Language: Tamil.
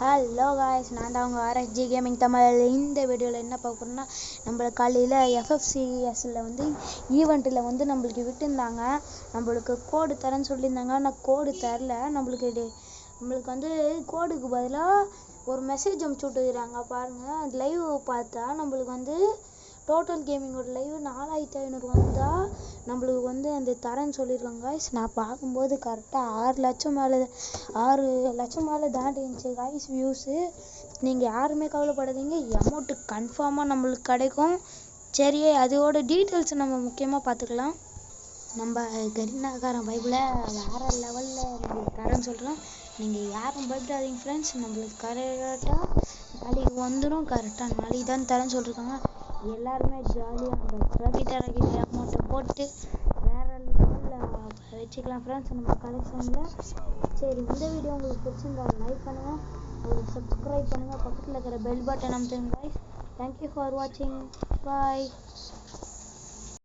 ஹலோ காய்ஸ், நான் தான் உங்கள் ஆர்எஸ்ஜி கேமிங் தமிழ். இந்த வீடியோவில் என்ன பார்க்க போகிறோம்னா, நம்மளுக்கு காலையில் எஃப்எஃப்சிஎஸ்சில் ஈவெண்ட்டில் நம்மளுக்கு விட்டுருந்தாங்க. நம்மளுக்கு கோடு தரேன்னு சொல்லியிருந்தாங்க. ஆனால் கோடு தரல. நம்மளுக்கு கோடுக்கு பதிலாக ஒரு மெசேஜ் அனுப்பிச்சி விட்டுக்கிறாங்க. பாருங்கள், லைவ் பார்த்தா நம்மளுக்கு டோட்டல் கேமிங்கோட லைவ் 4500 வந்தால் நம்மளுக்கு அந்த தரேன்னு சொல்லியிருக்காங்க காய்ஸ். நான் பார்க்கும்போது கரெக்டாக 6 லட்சம் மேலே தாண்டி இருந்துச்சு காய்ஸ் வியூஸு. நீங்கள் யாருமே கவலைப்படாதீங்க, அமௌண்ட்டு கன்ஃபார்மாக நம்மளுக்கு கிடைக்கும். சரி, அதோட டீட்டெயில்ஸை நம்ம முக்கியமாக பார்த்துக்கலாம். நம்ம கரீனாக்காரன் பைபிளை வேறு லெவலில் நம்மளுக்கு தரேன்னு சொல்கிறோம். நீங்கள் யாரும் பயப்படாதீங்க ஃப்ரெண்ட்ஸ். நம்மளுக்கு கரெக்டாக நாளைக்கு வந்துடும். கரெக்டாக நாளைக்கு தான் தரேன்னு சொல்லியிருக்காங்க. எல்லாருமே ஜாலியாக அந்த கிரெடிட் அமௌண்ட்டை போட்டு வேறு லெவலில் வச்சுக்கலாம் ஃப்ரெண்ட்ஸ் நம்ம கலெக்ஷனில். சரி, இந்த வீடியோ உங்களுக்கு பிடிச்சிருந்தா லைக் பண்ணுங்கள், உங்களுக்கு சப்ஸ்கிரைப் பண்ணுங்கள், பக்கத்தில் இருக்கிற பெல் பட்டன் அமுத்துங்க guys. Thank you for watching. Bye.